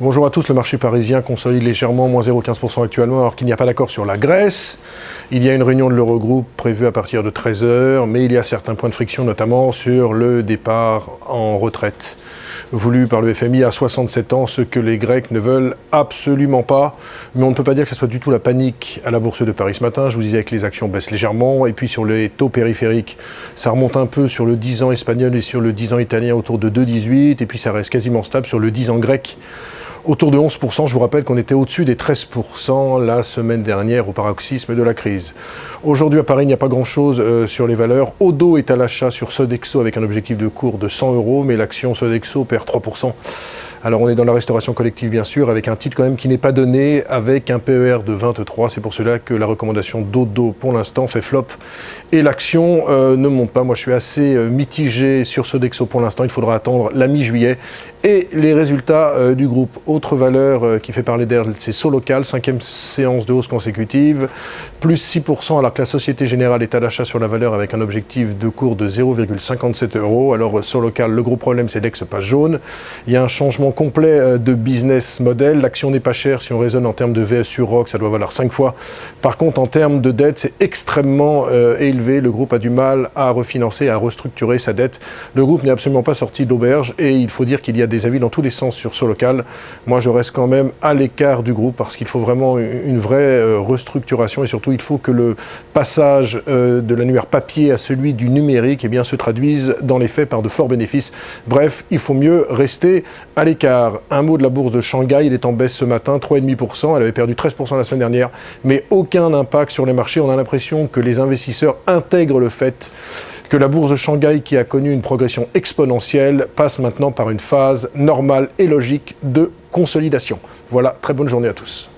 Bonjour à tous, le marché parisien consolide légèrement, moins 0,15% actuellement, alors qu'il n'y a pas d'accord sur la Grèce. Il y a une réunion de l'Eurogroupe prévue à partir de 13 h, mais il y a certains points de friction, notamment sur le départ en retraite voulu par le FMI à 67 ans, ce que les Grecs ne veulent absolument pas. Mais on ne peut pas dire que ce soit du tout la panique à la bourse de Paris ce matin. Je vous disais que les actions baissent légèrement. Et puis sur les taux périphériques, ça remonte un peu sur le 10 ans espagnol et sur le 10 ans italien autour de 2,18. Et puis ça reste quasiment stable sur le 10 ans grec autour de 11%. Je vous rappelle qu'on était au-dessus des 13% la semaine dernière au paroxysme de la crise. Aujourd'hui à Paris, il n'y a pas grand-chose sur les valeurs. Odo est à l'achat sur Sodexo avec un objectif de cours de 100 €, mais l'action Sodexo perd 3%. Alors on est dans la restauration collective bien sûr, avec un titre quand même qui n'est pas donné, avec un PER de 23. C'est pour cela que la recommandation d'Odo pour l'instant fait flop. Et l'action ne monte pas. Moi je suis assez mitigé sur Sodexo pour l'instant. Il faudra attendre la mi-juillet. Et les résultats du groupe. Autre valeur qui fait parler d'elle, c'est Solocal, 5e séance de hausse consécutive, plus 6%, alors que la Société Générale est à l'achat sur la valeur avec un objectif de cours de 0,57 €. Alors Solocal, le gros problème c'est l'ex-page jaune. Il y a un changement complet de business model. L'action n'est pas chère, si on raisonne en termes de VS sur ROC, ça doit valoir 5 fois. Par contre, en termes de dette, c'est extrêmement élevé. Le groupe a du mal à refinancer, à restructurer sa dette. Le groupe n'est absolument pas sorti d'auberge et il faut dire qu'il y a des avis dans tous les sens sur Solocal. Moi, je reste quand même à l'écart du groupe parce qu'il faut vraiment une vraie restructuration et surtout, il faut que le passage de l'annuaire papier à celui du numérique se traduise dans les faits par de forts bénéfices. Bref, il faut mieux rester à l'écart. Un mot de la bourse de Shanghai, il est en baisse ce matin, 3,5%. Elle avait perdu 13% la semaine dernière, mais aucun impact sur les marchés. On a l'impression que les investisseurs intègrent le fait que la bourse de Shanghai, qui a connu une progression exponentielle, passe maintenant par une phase normale et logique de consolidation. Voilà, très bonne journée à tous.